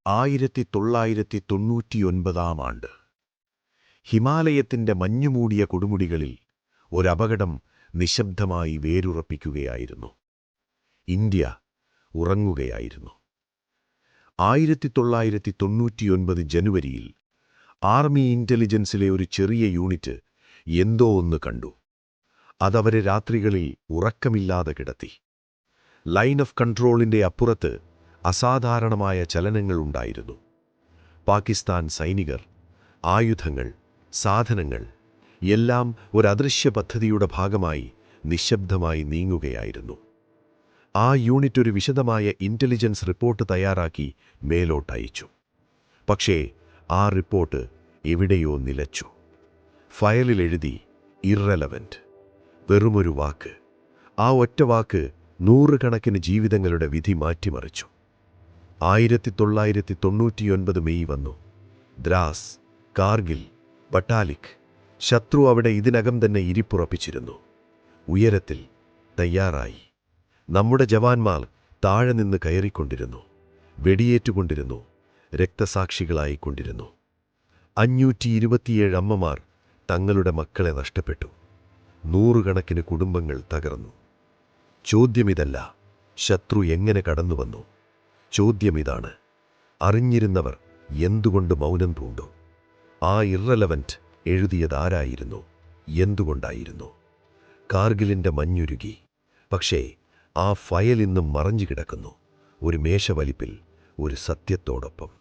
1999 ഹിമാലയത്തിന്റെ മഞ്ഞുമൂടിയ കൊടുമുടികളിൽ ഒരപകടം നിശബ്ദമായി വേരുറപ്പിക്കുകയായിരുന്നു. ഇന്ത്യ ഉറങ്ങുകയായിരുന്നു. 1999 ജനുവരിയിൽ ആർമി ഇന്റലിജൻസിലെ ഒരു ചെറിയ യൂണിറ്റ് എന്തോ ഒന്ന് കണ്ടു. അതവരെ രാത്രികളിൽ ഉറക്കമില്ലാതെ കിടത്തി. ലൈൻ ഓഫ് കൺട്രോളിന്റെ അപ്പുറത്ത് അസാധാരണമായ ചലനങ്ങളുണ്ടായിരുന്നു. പാകിസ്ഥാൻ സൈനികർ, ആയുധങ്ങൾ, സാധനങ്ങൾ എല്ലാം ഒരു അദൃശ്യ പദ്ധതിയുടെ ഭാഗമായി നിശബ്ദമായി നീങ്ങുകയായിരുന്നു. ആ യൂണിറ്റ് ഒരു വിശദമായ ഇന്റലിജൻസ് റിപ്പോർട്ട് തയ്യാറാക്കി മേലോട്ടയച്ചു. പക്ഷേ ആ റിപ്പോർട്ട് എവിടെയോ നിലച്ചു. ഫയലിൽ എഴുതി ഇറലവന്റ്, വെറുമൊരു വാക്ക്. ആ ഒറ്റ വാക്ക് നൂറുകണക്കിന് ജീവിതങ്ങളുടെ വിധി മാറ്റിമറിച്ചു. 1999 മെയ് വന്നു. ദ്രാസ്, കാർഗിൽ, ബട്ടാലിക്. ശത്രു അവിടെ ഇതിനകം തന്നെ ഇരിപ്പുറപ്പിച്ചിരുന്നു. ഉയരത്തിൽ, തയ്യാറായി. നമ്മുടെ ജവാന്മാർ താഴെ നിന്ന് കയറിക്കൊണ്ടിരുന്നു, വെടിയേറ്റുകൊണ്ടിരുന്നു, രക്തസാക്ഷികളായിക്കൊണ്ടിരുന്നു. 527 അമ്മമാർ തങ്ങളുടെ മക്കളെ നഷ്ടപ്പെട്ടു. നൂറുകണക്കിന് കുടുംബങ്ങൾ തകർന്നു. ചോദ്യമിതല്ല, ശത്രു എങ്ങനെ കടന്നുവന്നു. ചോദ്യമിതാണ്, അറിഞ്ഞിരുന്നവർ എന്തുകൊണ്ട് മൗനം പൂണ്ടു? ആ ഇറലവന്റ് എഴുതിയതാരായിരുന്നു? എന്തുകൊണ്ടായിരുന്നു? കാർഗിലിന്റെ മഞ്ഞുരുകി. പക്ഷേ ആ ഫയൽ ഇന്നും മറഞ്ഞു കിടക്കുന്നു, ഒരു മേശവലിപ്പിൽ, ഒരു സത്യത്തോടൊപ്പം.